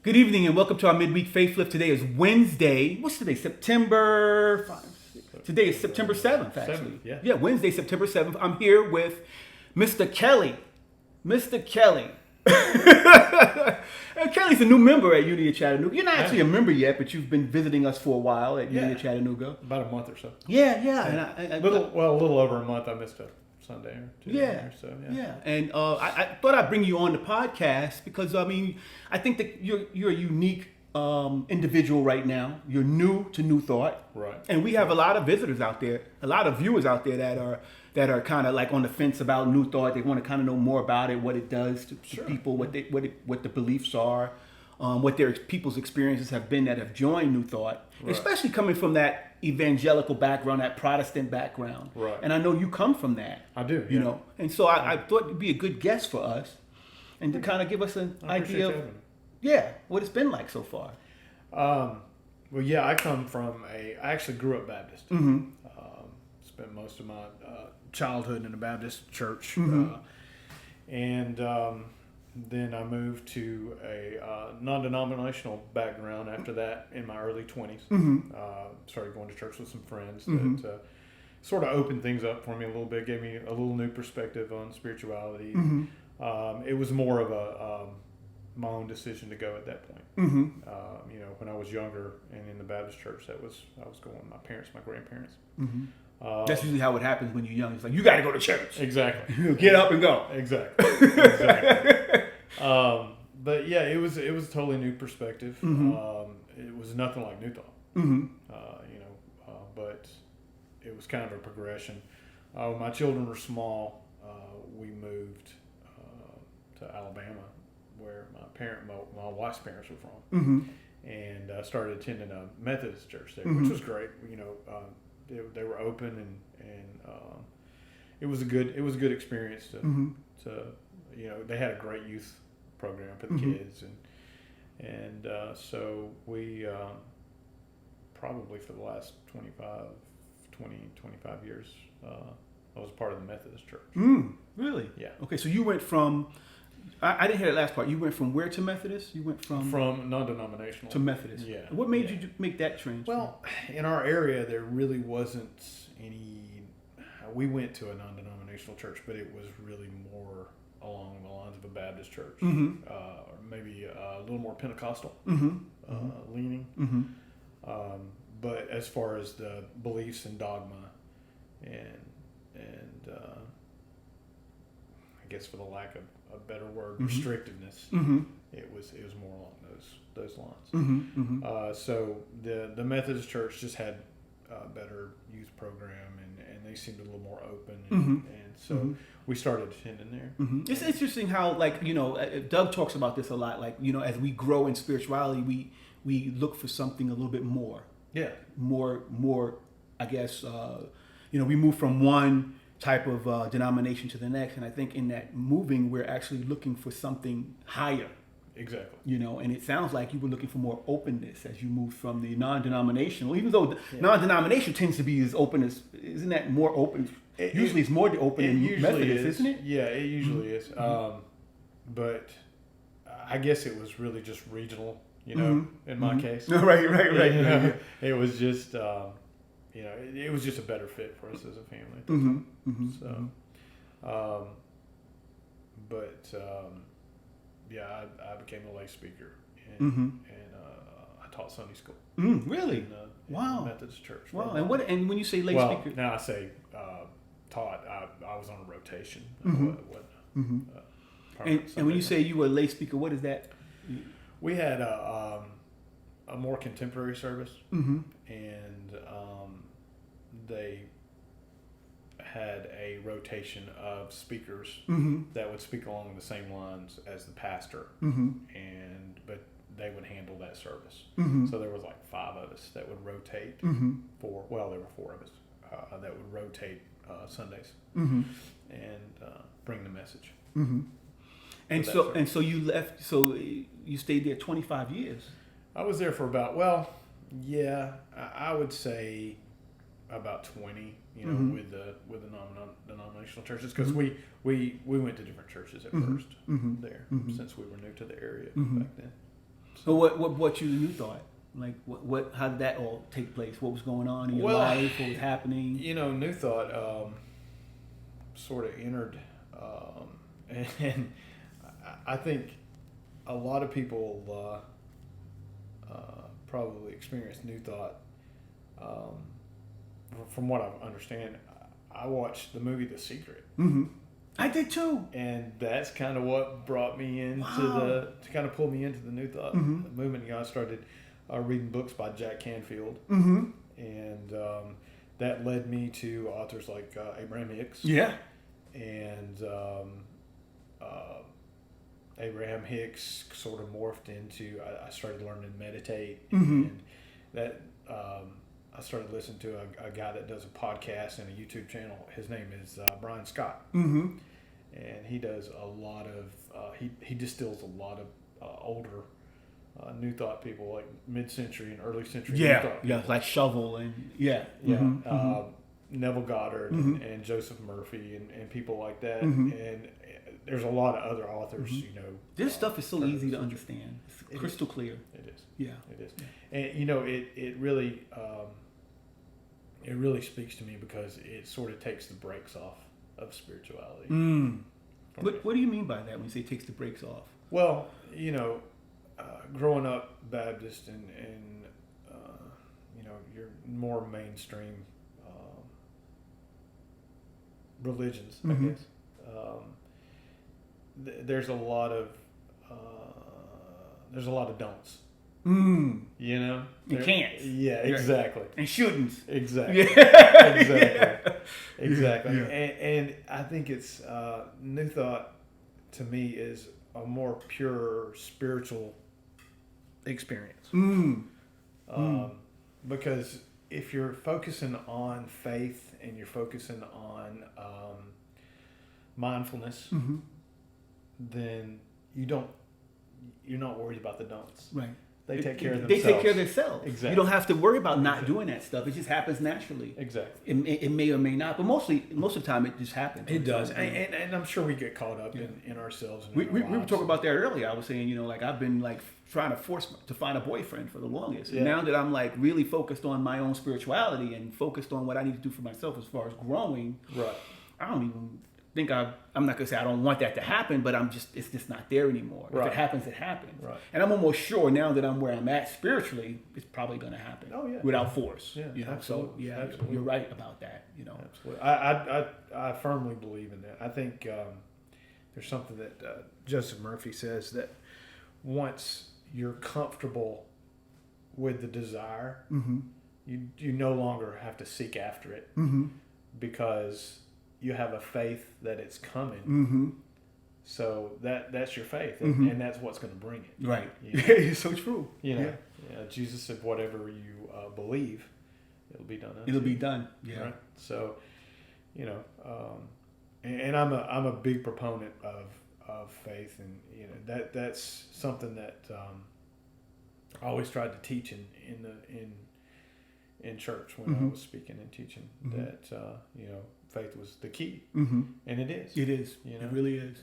Good evening and welcome to our midweek faith lift. Today is Wednesday. What's today? September 5th. Today is September 7th, actually. 7th, Yeah, Wednesday, September 7th. I'm here with Mr. Kelly. Mr. Kelly. And Kelly's a new member at Unity of Chattanooga. You're not actually a member yet, but you've been visiting us for a while at Unity of Chattanooga. About a month or so. Yeah. And a little over a month. I missed a Sunday or two. Yeah. So, yeah. And I thought I'd bring you on the podcast because, I think that you're a unique individual right now. You're new to New Thought. Right. And we have a lot of visitors out there, a lot of viewers out there that are kind of like on the fence about New Thought. They want to kind of know more about it, what it does to people, what the beliefs are, what their people's experiences have been that have joined New Thought, especially coming from that evangelical background, that Protestant background. Right. And I know you come from that. I do. You know, and so I thought it'd be a good guest for us, and to kind of give us an idea of what it's been like so far. I come from I actually grew up Baptist. Mm-hmm. Spent most of my childhood in a Baptist church, and then I moved to a non-denominational background after that in my early 20s. Started going to church with some friends that sort of opened things up for me a little bit, gave me a little new perspective on spirituality. It was more of my own decision to go at that point. When I was younger and in the Baptist church, I was going with my parents, my grandparents. That's usually how it happens when you're young. It's like, you got to go to church. Exactly. Get up and go. Exactly. But yeah, it was a totally new perspective. It was nothing like New Thought. But it was kind of a progression. When my children were small, we moved to Alabama, where my wife's parents were from, and started attending a Methodist church there, which was great. They were open and it was a good experience to they had a great youth program for the kids and so we probably for the last 25 years I was part of the Methodist church. Really? Yeah. Okay, so you went from I didn't hear that last part. You went from where to Methodist? You went from non-denominational to Methodist. Yeah. What made you make that transfer? Well, in our area, there really wasn't any. We went to a non-denominational church, but it was really more along the lines of a Baptist church, or maybe a little more Pentecostal leaning. But as far as the beliefs and dogma, and I guess for the lack of a better word, restrictiveness, it was more along those lines. So the Methodist church just had a better youth program, and they seemed a little more open, and so we started attending there. It's interesting how, Doug talks about this a lot. As we grow in spirituality, we look for something a little bit more. Yeah. More. I guess we move from one type of denomination to the next, and I think in that moving, we're actually looking for something higher. Exactly. And it sounds like you were looking for more openness as you moved from the non-denominational, even though non-denominational tends to be as open as, isn't that more open? Usually it's more open in Methodist, isn't it? Yeah, it usually is. But I guess it was really just regional, in my case. Right. It was just, it was just a better fit for us as a family. I became a lay speaker, and I taught Sunday school. Really? In wow. the Methodist church. Wow. And when you say lay speaker, now I say taught. I was on a rotation. And when you say you were a lay speaker, what is that? We had a more contemporary service, and they had a rotation of speakers that would speak along the same lines as the pastor, but they would handle that service. So there was like 5 of us that would rotate there were 4 of us that would rotate Sundays and bring the message. And so you left. So you stayed there 25 years. I was there for about I would say about 20. With the non-denominational churches, because we went to different churches at first there, since we were new to the area back then. So what brought you to New Thought? Like how did that all take place? What was going on in your life? What was happening? New Thought sort of entered, and I think a lot of people probably experienced New Thought. From what I understand, I watched the movie The Secret. Mm-hmm. I did too. And that's kind of what brought me into to kind of pull me into the New Thought movement. I started reading books by Jack Canfield. Mm-hmm. And that led me to authors like Abraham Hicks. Yeah. And Abraham Hicks sort of morphed into, I started learning to meditate. And that I started listening to a guy that does a podcast and a YouTube channel. His name is Brun. And he does a lot of, he distills a lot of older New Thought people, like mid-century and early century New Thought people. Like Shovel and Neville Goddard and Joseph Murphy and people like that. And there's a lot of other authors, This stuff is so easy to understand. It's crystal clear. It is. Yeah. It is. And, it really speaks to me because it sort of takes the brakes off of spirituality. What do you mean by that when you say it takes the brakes off? Well, growing up Baptist and your more mainstream religions, I guess, there's a lot of don'ts. You can't. Yeah, exactly. And shouldn'ts. Exactly. Yeah. Exactly. Yeah. And I think it's New Thought to me is a more pure spiritual experience. Because if you're focusing on faith and you're focusing on mindfulness, then you're not worried about the don'ts. Right. They take care of themselves. They take care of themselves. Exactly. You don't have to worry about not doing that stuff. It just happens naturally. Exactly. It may or may not, but most of the time it just happens. It does, and I'm sure we get caught up in ourselves. And we were talking about that earlier. I was saying, I've been like trying to force to find a boyfriend for the longest. And now that I'm like really focused on my own spirituality and focused on what I need to do for myself as far as growing, right? I don't even think I'm not gonna say I don't want that to happen, but it's just not there anymore. Right. If it happens, it happens. Right. And I'm almost sure now that I'm where I'm at spiritually, it's probably gonna happen. Oh yeah. Without force. Yeah. Absolutely. So absolutely. You're right about that. Absolutely. I firmly believe in that. I think there's something that Joseph Murphy says that once you're comfortable with the desire, you no longer have to seek after it because you have a faith that it's coming. So that's your faith, and that's what's going to bring it. Right. It's so true. Jesus said, "Whatever you believe, it'll be done." It'll be done. Yeah. Right? So, and I'm a big proponent of faith, and that's something that I always tried to teach in church when I was speaking and teaching that faith was the key, and it is. It is. It really is.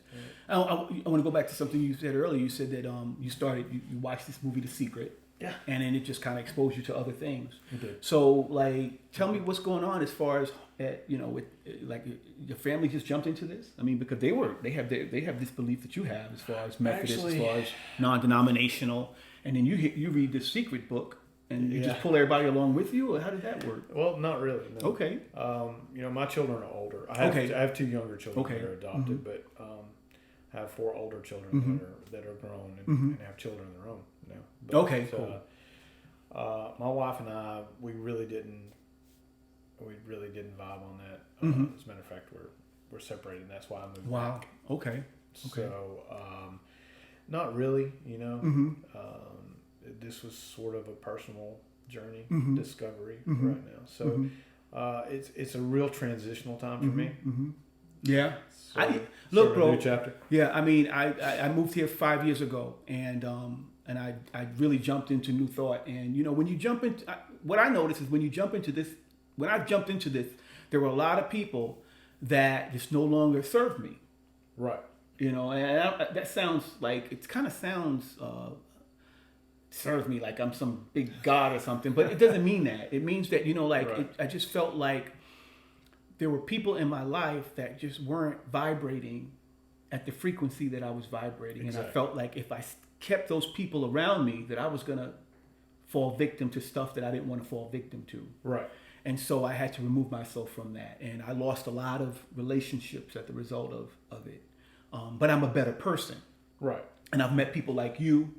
I want to go back to something you said earlier. You said that you watched this movie, The Secret. Yeah. And then it just kind of exposed you to other things. It did. So, tell me what's going on as far as with your family just jumped into this. I mean, because they have this belief that you have as far as Methodist, as far as non-denominational, and then you read this Secret book. And you just pull everybody along with you, or how did that work? Well, not really. No. Okay. My children are older. I have two younger children that are adopted, but I have 4 older children that are grown and have children of their own now. But, cool. My wife and I, we really didn't vibe on that. As a matter of fact, we're separated, and that's why I moved back. Okay. So, not really. This was sort of a personal journey, discovery right now. So it's a real transitional time for me. Yeah. Look, bro. New chapter. Yeah, I mean, I moved here 5 years ago, and I really jumped into New Thought. And when you jump into what I noticed is when I jumped into this, there were a lot of people that just no longer served me. Right. And that sounds like it kind of sounds. serve me like I'm some big god or something. But it doesn't mean that. It means that, like Right. I just felt like there were people in my life that just weren't vibrating at the frequency that I was vibrating. Exactly. And I felt like if I kept those people around me, that I was going to fall victim to stuff that I didn't want to fall victim to. Right. And so I had to remove myself from that. And I lost a lot of relationships as a result of it. But I'm a better person. Right. And I've met people like you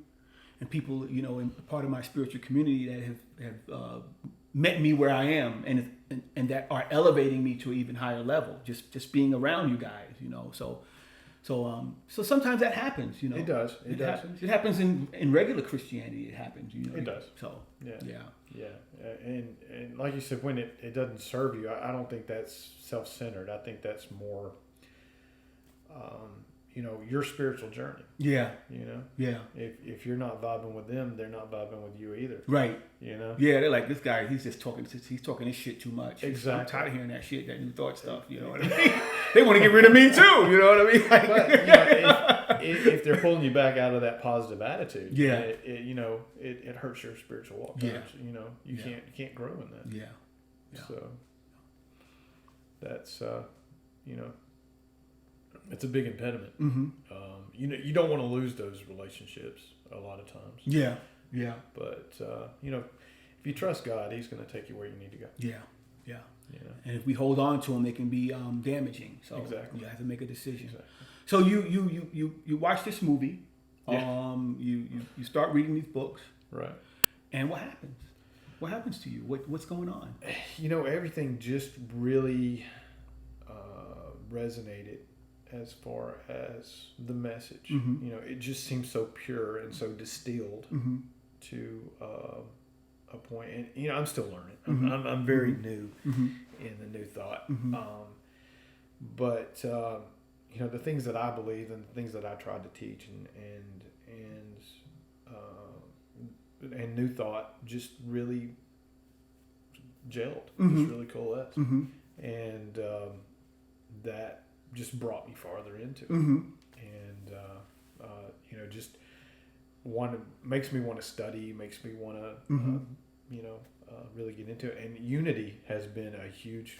and people, in part of my spiritual community that have met me where I am and that are elevating me to an even higher level, just being around you guys, So sometimes that happens, It does. It does. happens. It happens in regular Christianity. It happens, It does. So Yeah. And like you said, when it doesn't serve you, I don't think that's self-centered. I think that's more, your spiritual journey. Yeah. Yeah. If you're not vibing with them, they're not vibing with you either. Right. Yeah, they're like, this guy, he's talking this shit too much. Exactly. I'm tired of hearing that shit, that New Thought stuff. You know what I mean? They want to get rid of me too. You know what I mean? But if they're pulling you back out of that positive attitude, yeah, it hurts your spiritual walk. Yeah. You can't grow in that. Yeah. So that's it's a big impediment. Mm-hmm. You don't want to lose those relationships a lot of times. Yeah. But if you trust God, He's going to take you where you need to go. Yeah. Yeah. And if we hold on to them, they can be damaging. So exactly. you have to make a decision. Exactly. So you watch this movie. Yeah. You start reading these books. Right. And what happens? What happens to you? What's going on? Everything just really resonated as far as the message. Mm-hmm. It just seems so pure and so distilled Mm-hmm. to a point. And I'm still learning. Mm-hmm. I'm very new Mm-hmm. in the New Thought. Mm-hmm. But the things that I believe and the things that I tried to teach and New Thought just really gelled. Mm-hmm. Just really coalesced. Mm-hmm. And that just brought me farther into it. Mm-hmm. And just makes me want to study, makes me want to Mm-hmm. really get into it. And Unity has been a huge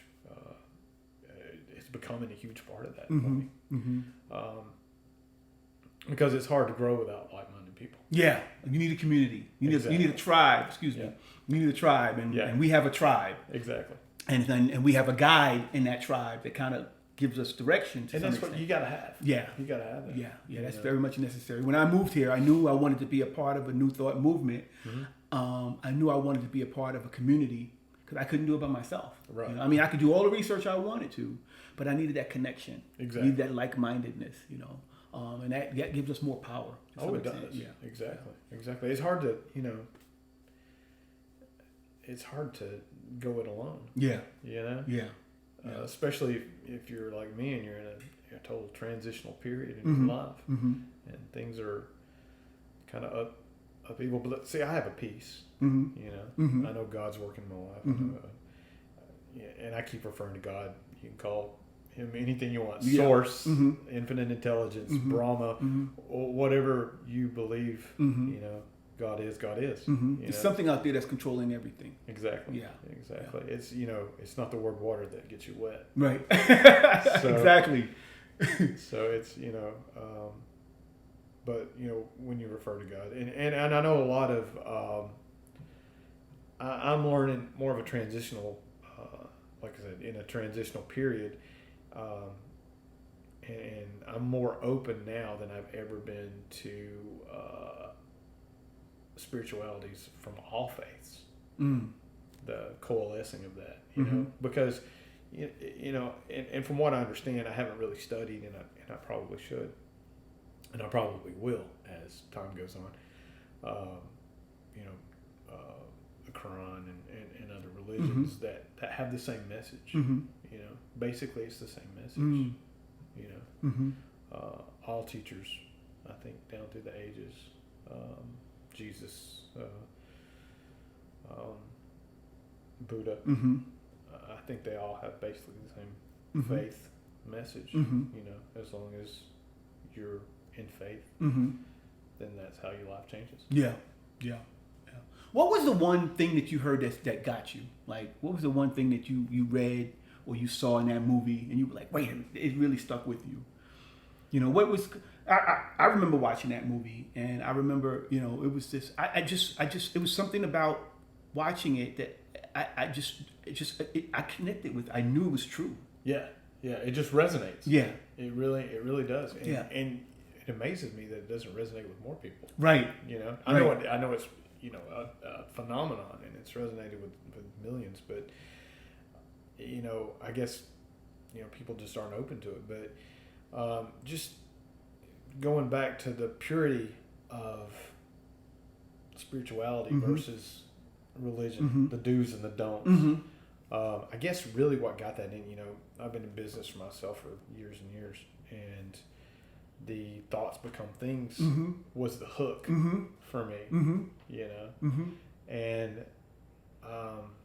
it's becoming a huge part of that for Mm-hmm. me. Mm-hmm. Because it's hard to grow without like-minded people. Yeah, you need a community. You Exactly. need a tribe. Excuse me. Yeah. You need a tribe, and we have a tribe, Exactly. and we have a guide in that tribe that kind of gives us direction. And that's what you got to have. Yeah. You got to have that. Yeah, that's very much necessary. When I moved here, I knew I wanted to be a part of a New Thought movement. Mm-hmm. I knew I wanted to be a part of a community because I couldn't do it by myself. Right. I could do all the research I wanted to, but I needed that connection. Exactly. I needed that like-mindedness. And that gives us more power. to some Oh, it does. extent. Yeah. Exactly. It's hard to, it's hard to go it alone. Yeah. Yeah. Especially if you're like me and you're in a total transitional period in your life, and things are kind of upheaval. But see, I have a peace. Mm-hmm. I know God's working in my life. Mm-hmm. And I keep referring to God. You can call Him anything you want. Yeah. Source, Mm-hmm. infinite intelligence, Mm-hmm. Brahma, Mm-hmm. or whatever you believe. Mm-hmm. God is. God is. Mm-hmm. There's something out there that's controlling everything. Exactly. Yeah. Exactly. It's it's not the word water that gets you wet. Right. So, exactly. So it's but when you refer to God, and I know a lot of I'm learning more of a transitional, like I said, in a transitional period, and I'm more open now than I've ever been to spiritualities from all faiths. The coalescing of that, because and from what I understand, I haven't really studied, and I probably should, and I probably will as time goes on. The Quran and other religions that have the same message. Basically, it's the same message. All teachers, I think, down through the ages, Jesus, Buddha. I think they all have basically the same faith message. As long as you're in faith, then that's how your life changes. Yeah. Yeah. Yeah. What was the one thing that you heard that got you? Like, what was the one thing that you read or you saw in that movie and you were like, wait a minute, it really stuck with you? You know, what was I remember watching that movie, and I remember, you know, it was this I just it was something about watching it that I connected with. I knew it was true. Yeah, it just resonates. Yeah, it really does. And, yeah, and it amazes me that it doesn't resonate with more people. Right. You know, Right. I know it's, you know, a phenomenon, and it's resonated with millions. But, you know, I guess, you know, people just aren't open to it. But just going back to the purity of spirituality versus religion, the do's and the don'ts. I guess really what got that in, you know, I've been in business for myself for years and years, and the thoughts become things was the hook for me, you know, and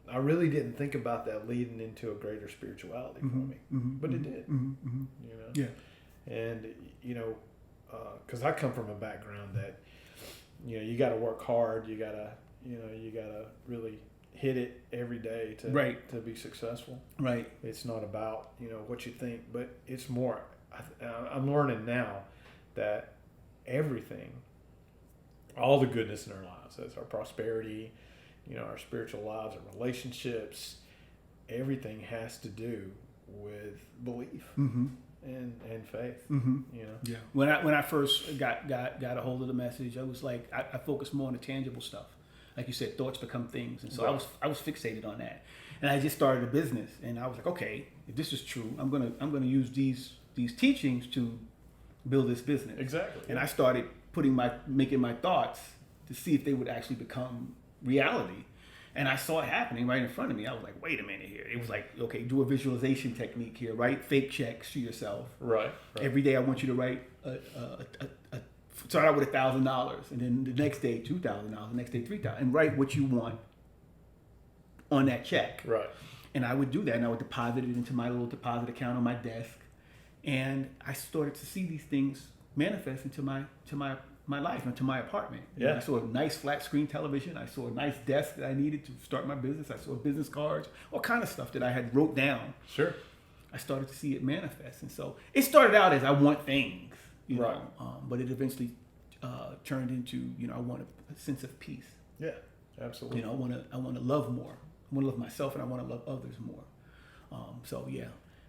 I really didn't think about that leading into a greater spirituality for me, but it did, you know. Yeah. And, you know, because I come from a background that, you know, you got to work hard, you got to really hit it every day to be successful. Right. It's not about, you know, what you think, but it's more, I'm learning now that everything, all the goodness in our lives, that's our prosperity, you know, our spiritual lives, our relationships, everything has to do with belief and faith. You know. Yeah. When I first got a hold of the message, I was like, I focused more on the tangible stuff. Like you said, thoughts become things, and so I was fixated on that. And I just started a business, and I was like, okay, if this is true, I'm gonna use these teachings to build this business. Exactly. And I started making my thoughts to see if they would actually become reality. And I saw it happening right in front of me. I was like, wait a minute here. It was like, okay, do a visualization technique here, right? Fake checks to yourself. Right. Every day I want you to write start out with $1,000, and then the next day $2,000, the next day $3,000, and write what you want on that check. Right. And I would do that, and I would deposit it into my little deposit account on my desk, and I started to see these things manifest into my life, into my apartment. Yeah. And I saw a nice flat screen television. I saw a nice desk that I needed to start my business. I saw business cards, all kind of stuff that I had wrote down. Sure. I started to see it manifest, and so it started out as I want things, you right. know, but it eventually turned into, you know, I want a sense of peace. Yeah, absolutely. You know, I want to love more. I want to love myself, and I want to love others more. So yeah,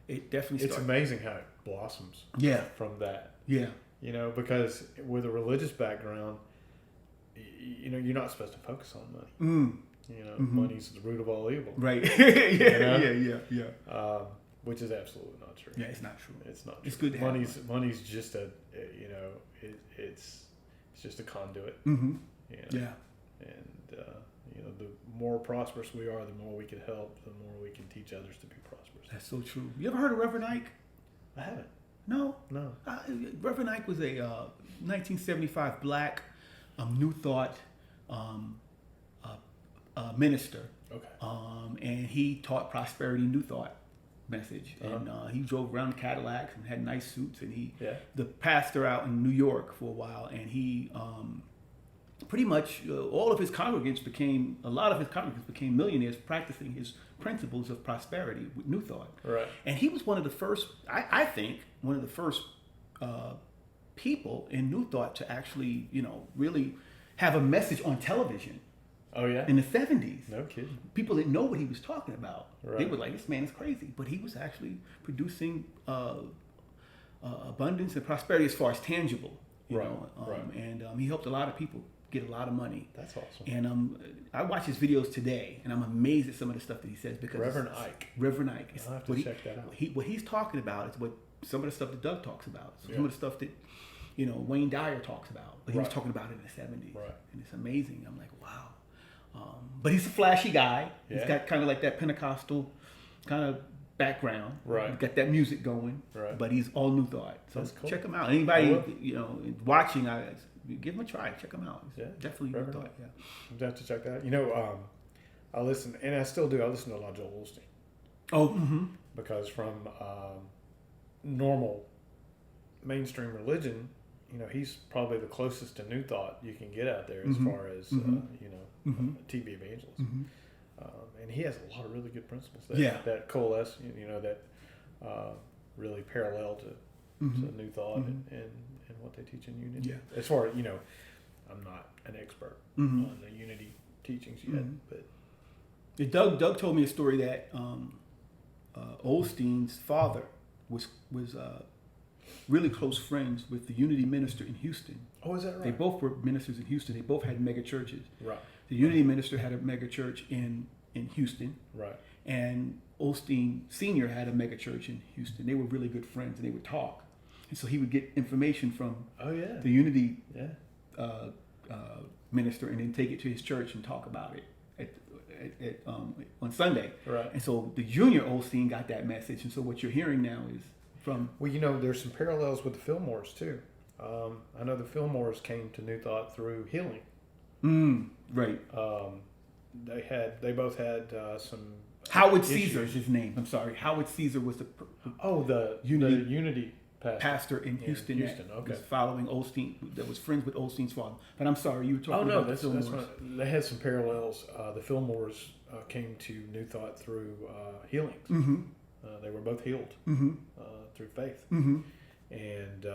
it definitely. It's amazing how it blossoms. Yeah. From that. Yeah. You know, because with a religious background, you know, you're not supposed to focus on money. You know, money's the root of all evil. Right. yeah. Which is absolutely not true. Yeah, it's not true. It's not true. It's good to have money's just a, you know, it's just a conduit. You know? Yeah. And you know, the more prosperous we are, the more we can help, the more we can teach others to be prosperous. That's so true. You ever heard of Reverend Ike? I haven't. No. Reverend Ike was a 1975 black New Thought minister. Okay. And he taught prosperity New Thought message, and he drove around Cadillacs and had nice suits, and the pastor out in New York for a while, and he pretty much a lot of his congregants became millionaires practicing his principles of prosperity with New Thought. Right. And he was one of the first, I think, one of the first people in New Thought to actually, you know, really have a message on television. Oh yeah. In the 70s. No kidding. People didn't know what he was talking about. Right. They were like, this man is crazy. But he was actually producing abundance and prosperity as far as tangible. You know? And he helped a lot of people get a lot of money. That's awesome. And I watch his videos today, and I'm amazed at some of the stuff that he says. Because Reverend Ike. I'll have to check that out. What he's talking about is what some of the stuff that Doug talks about. Some of the stuff that, you know, Wayne Dyer talks about. But he was talking about it in the 70s. Right. And it's amazing. I'm like, wow. But he's a flashy guy. Yeah. He's got kind of like that Pentecostal kind of background. Right. He's got that music going. Right. But he's all New Thought. So That's cool. check him out. Anybody, you know, watching, give him a try. Check him out. Yeah. Definitely New Thought. Yeah. I'm have to check that out. You know, I listen, and I still do. I listen to a lot of Joel Osteen. Oh. Mm-hmm. Because from normal mainstream religion, he's probably the closest to New Thought you can get out there as far as TV evangelism. And he has a lot of really good principles that coalesce, that really parallel to New Thought and what they teach in Unity. Yeah. As far as, I'm not an expert on the Unity teachings yet, but Doug told me a story that Osteen's father was really close friends with the Unity minister in Houston. Oh, is that right? They both were ministers in Houston. They both had mega churches. Right. The Unity minister had a mega church in Houston. Right. And Osteen Sr. had a mega church in Houston. They were really good friends, and they would talk. And so he would get information from the Unity minister and then take it to his church and talk about it on Sunday. Right. And so the junior Osteen got that message. And so what you're hearing now is from... Well, there's some parallels with the Fillmores, too. I know the Fillmores came to New Thought through healing. Right. They both had some... Howard Caesar is his name. I'm sorry. Howard Caesar was the Unity pastor in Houston. Houston, okay. Was following Osteen, that was friends with Osteen's father. But I'm sorry, you were talking about the Fillmores. They had some parallels. The Fillmores came to New Thought through healings. They were both healed through faith. And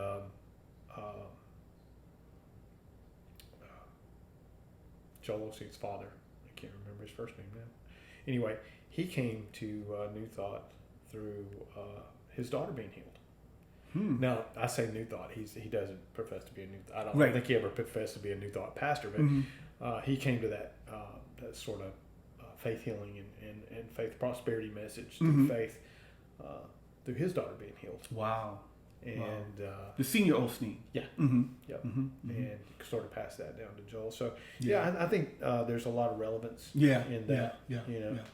Joel Osteen's father, I can't remember his first name now. Anyway, he came to New Thought through his daughter being healed. Now, I say New Thought. He doesn't profess to be a New Thought. I don't think he ever professed to be a New Thought pastor, but he came to that sort of faith healing and faith prosperity message through faith through his daughter being healed. Wow. And the senior Osteen. Yeah. Yep. And sort of passed that down to Joel. So I think there's a lot of relevance in that.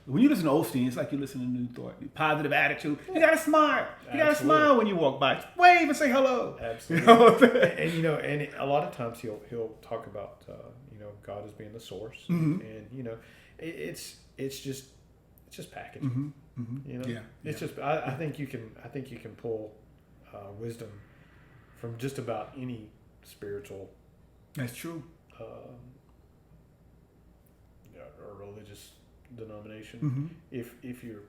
When you listen to Osteen, it's like you listen to New Thought. Positive attitude. You gotta smile. You gotta smile when you walk by. Just wave and say hello. Absolutely. And a lot of times he'll talk about God as being the source, and it's just packaging. It's just I think you can pull wisdom from just about any spiritual. That's true. Or religious denomination, if you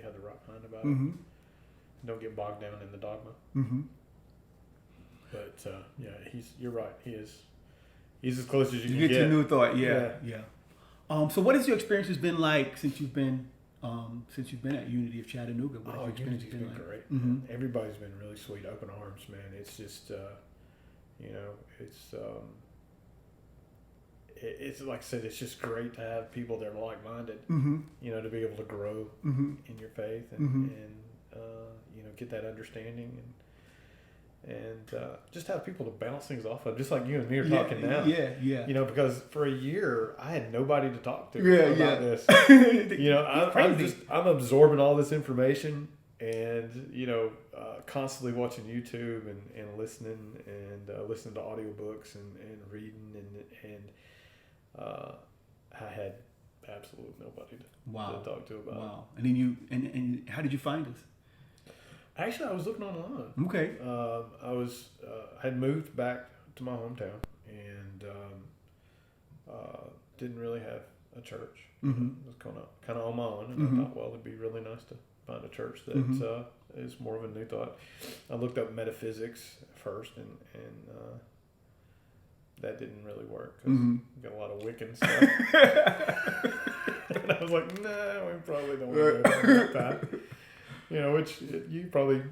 have the right mind about it, don't get bogged down in the dogma. But you're right. He's as close as you can get to New Thought. Yeah. So what has your experience been like since you've been at Unity of Chattanooga? What has your experience Unity's been great. Everybody's been really sweet, open arms, man. It's just, it's like I said, it's just great to have people that are like-minded, to be able to grow in your faith and get that understanding and just have people to bounce things off of, just like you and me are talking now. Because for a year I had nobody to talk to about this. I'm absorbing all this information and constantly watching YouTube and listening to audiobooks and reading and I had absolutely nobody to talk to about it. Wow. And then and how did you find us? Actually, I was looking online. Okay. I had moved back to my hometown and didn't really have a church. I was kind of on my own, and I thought, well, it'd be really nice to find a church that is more of a New Thought. I looked up metaphysics first, and that didn't really work because we got a lot of Wiccan stuff. And I was like, nah, we probably don't want to go down that path. Which you probably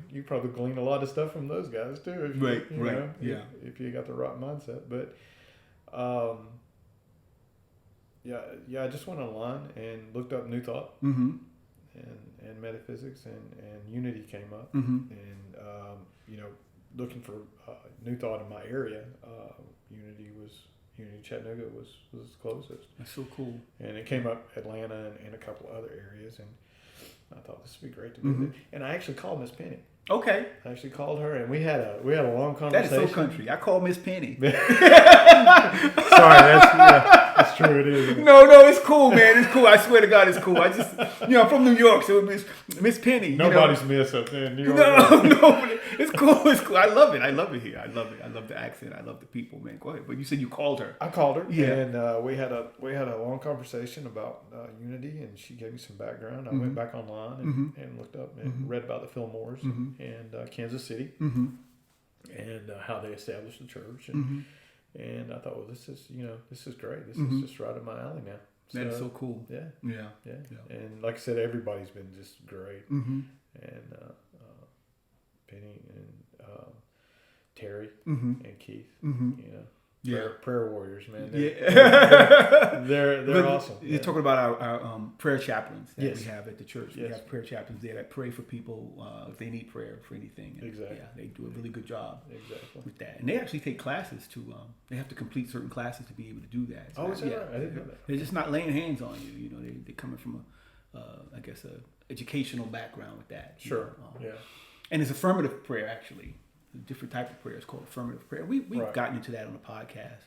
glean a lot of stuff from those guys too. If you got the right mindset. But I just went online and looked up New Thought and metaphysics and Unity came up and looking for New Thought in my area. Unity Chattanooga was closest. That's so cool. And it came up Atlanta and a couple other areas and I thought this would be great to do it. And I actually called Miss Penny. Okay. I actually called her, and we had a long conversation. That is so country. I called Miss Penny. Sorry, that's true. It is. No, it's cool, man. It's cool. I swear to God, it's cool. I just, I'm from New York, so Miss Penny. Nobody's miss up there in New York. No, it's cool. It's cool. I love it here. I love it. I love the accent. I love the people, man. Go ahead. But you said you called her. I called her, yeah, and we had a long conversation about Unity, and she gave me some background. I went back online and looked up and read about the Fillmores and Kansas City and how they established the church, and I thought, well, this is great. This is just right up my alley now. That is so cool. Yeah. Yeah. And like I said, everybody's been just great. And Penny and Terry and Keith, prayer warriors, man. They're awesome. You're talking about our prayer chaplains that we have at the church. Yes. We have prayer chaplains there that pray for people if they need prayer for anything. And exactly. Yeah, they do a really good job. Exactly. With that, and they actually take classes to. They have to complete certain classes to be able to do that. So is that right? I didn't know that. They're just not laying hands on you. They're coming from a educational background with that. Sure. And it's affirmative prayer actually. A different type of prayer is called affirmative prayer. We've gotten into that on the podcast.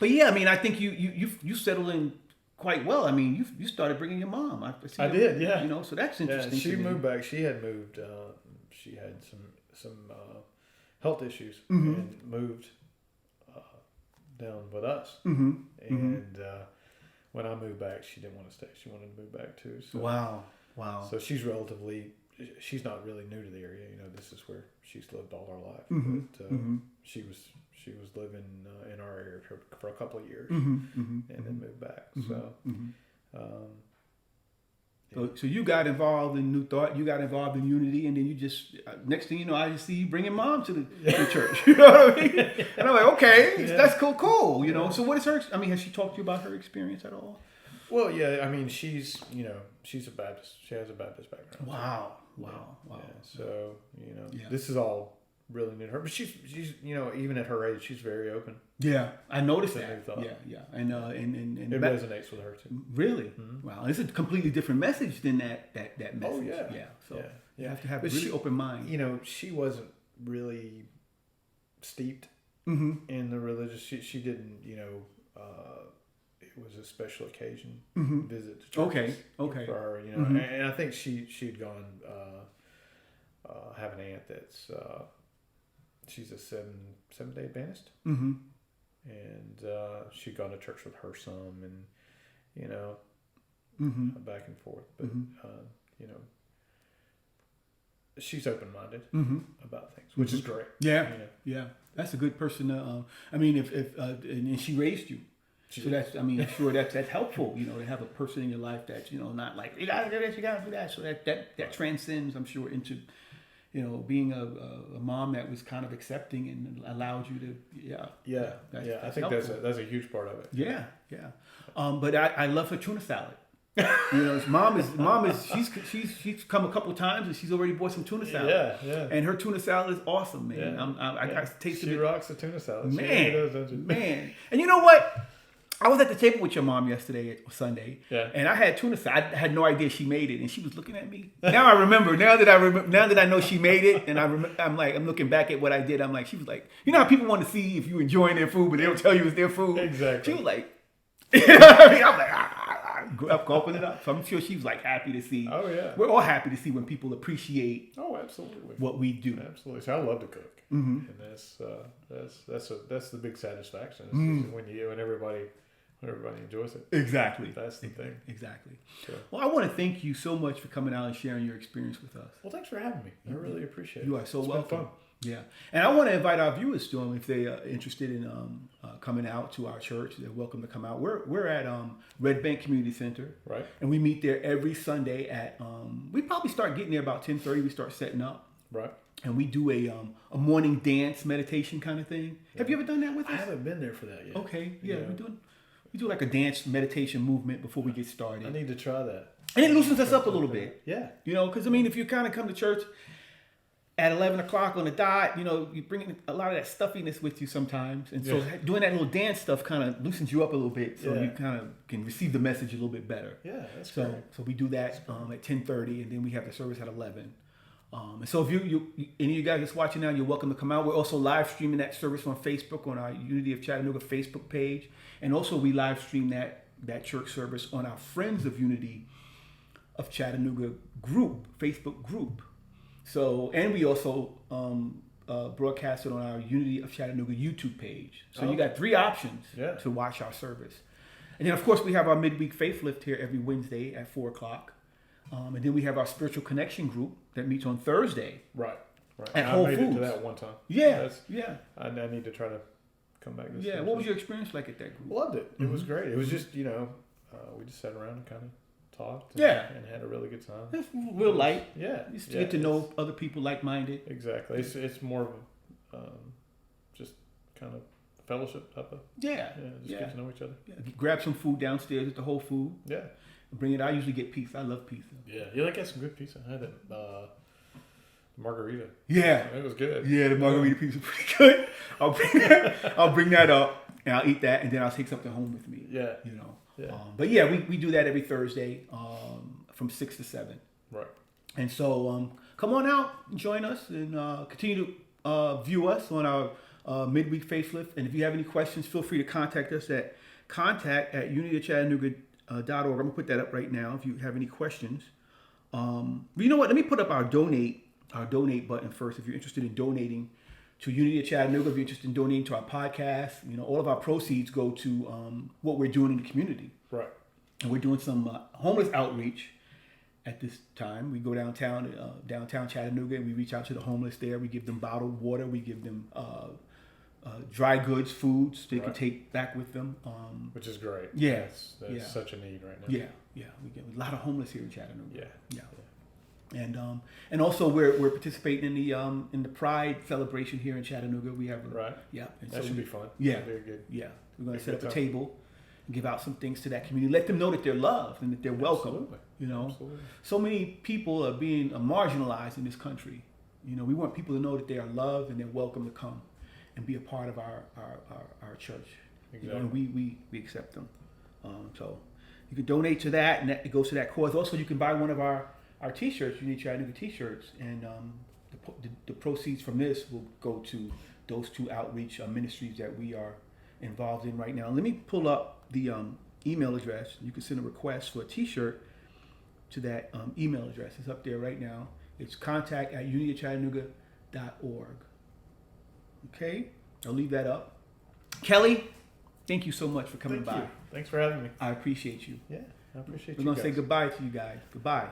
But yeah, I mean, I think you settled in quite well. I mean, you started bringing your mom. I did, yeah. So that's interesting. Yeah, she moved back. She had moved. She had some health issues and moved down with us. And when I moved back, she didn't want to stay. She wanted to move back too. So, wow. So she's not really new to the area. This is where she's lived all her life. But she was living in our area for a couple of years and then moved back. So you got involved in New Thought, you got involved in Unity, and then you just, next thing you know, I just see you bringing mom to the church. You know what I mean? And I'm like, okay, that's cool. So what is her, has she talked to you about her experience at all? Well, yeah, she's a Baptist. She has a Baptist background. Wow. Yeah, so, this is all really new to her. But she's even at her age, she's very open. Yeah, I noticed that. Yeah. And it resonates with her too. Really? Wow. It's a completely different message than that message. Oh, yeah. Yeah. So you have to have a really open mind. She wasn't really steeped in the religious. She didn't, it was a special occasion visit to church for her, and I think she'd gone have an aunt that's she's a seven-day Adventist, and she'd gone to church with her some, and back and forth, but she's open-minded about things, which is great. Yeah, that's a good person to. If and she raised you. So that's, I'm sure that's helpful, to have a person in your life that's, not like, you gotta do this, you gotta do that. So that transcends, I'm sure, into, being a mom that was kind of accepting and allowed you to, I think that's a huge part of it. Yeah. But I love her tuna salad. Mom is she's come a couple times and she's already bought some tuna salad. Yeah. And her tuna salad is awesome, man. Yeah. I got tasted it. She rocks the tuna salad. Man. And you know what? I was at the table with your mom yesterday, Sunday, and I had tuna salad. I had no idea she made it, and she was looking at me. Now I remember. Now that I know she made it, and I'm looking back at what I did. I'm like, she was like, how people want to see if you're enjoying their food, but they don't tell you it's their food. Exactly. She was like, I'm like, I'm gulping it up. So I'm sure she was like happy to see. Oh yeah. We're all happy to see when people appreciate. Oh, absolutely. What we do. Absolutely. So I love to cook, and that's the big satisfaction when everybody enjoys it. Exactly. That's the thing. Exactly. Sure. Well, I want to thank you so much for coming out and sharing your experience with us. Well, thanks for having me. I really appreciate it. You are so welcome. It's been fun. Yeah. And I want to invite our viewers to them if they are interested in coming out to our church. They're welcome to come out. We're at Red Bank Community Center. Right. And we meet there every Sunday at, we probably start getting there about 10:30. We start setting up. Right. And we do a morning dance meditation kind of thing. Yeah. Have you ever done that with us? I haven't been there for that yet. Okay. Yeah. We do like a dance meditation movement before we get started. I need to try that. And it loosens us up a little bit. Yeah. Because if you kind of come to church at 11 o'clock on the dot, you bring a lot of that stuffiness with you sometimes. And so doing that little dance stuff kind of loosens you up a little bit so you kind of can receive the message a little bit better. Yeah, that's great. So we do that at 10:30, and then we have the service at 11. And so if any of you guys that's watching now, you're welcome to come out. We're also live streaming that service on Facebook on our Unity of Chattanooga Facebook page. And also we live stream that church service on our Friends of Unity of Chattanooga Facebook group. So, and we also broadcast it on our Unity of Chattanooga YouTube page. So you got 3 options to watch our service. And then, of course, we have our Midweek Faith Lift here every Wednesday at 4 o'clock. And then we have our Spiritual Connection group that meets on Thursday. Right. At Whole I made Foods. it to that one time. Yeah. I need to try to come back this Yeah. What was your experience like at that group? Loved it. It was great. It was just, we just sat around and kind of talked and had a really good time. It's real light. Yeah. You just get to know other people like-minded. Exactly. It's more of just kind of fellowship type of. Get to know each other. Yeah. Grab some food downstairs at the Whole Food. Yeah. Bring it. I usually get pizza. I love pizza. Yeah. You got some good pizza. I had that margarita. Yeah. It was good. Yeah, the margarita pizza pretty good. I'll bring that up and I'll eat that and then I'll take something home with me. Yeah. Yeah. But yeah, we do that every Thursday from 6 to 7. Right. And so come on out, join us, and continue to view us on our Midweek Facelift. And if you have any questions, feel free to contact us at contact@unityofchattanooga.org. I'm going to put that up right now if you have any questions. You know what? Let me put up our donate button first if you're interested in donating to Unity of Chattanooga, if you're interested in donating to our podcast. All of our proceeds go to what we're doing in the community. Right. And we're doing some homeless outreach at this time. We go downtown Chattanooga, and we reach out to the homeless there. We give them bottled water. We give them dry goods, foods they can take back with them. Which is great. Yeah. That's such a need right now. Yeah. We get a lot of homeless here in Chattanooga. Yeah. And also we're participating in the Pride celebration here in Chattanooga. We have That should be fun. Yeah, very good. Yeah, we're going to set up a table and give out some things to that community. Let them know that they're loved and that they're welcome. Absolutely. So many people are being marginalized in this country. We want people to know that they are loved and they're welcome to come and be a part of our church. Exactly. And we accept them. So you can donate to that, and it goes to that cause. Also, you can buy one of our T-shirts, Unity Chattanooga T-shirts, and the proceeds from this will go to those 2 outreach ministries that we are involved in right now. Let me pull up the email address. You can send a request for a T-shirt to that email address. It's up there right now. It's contact@unityofchattanooga.org. Okay, I'll leave that up. Kelly, thank you so much for coming by. Thanks for having me. I appreciate you. Yeah, I appreciate you. We're going to say goodbye to you guys. Goodbye.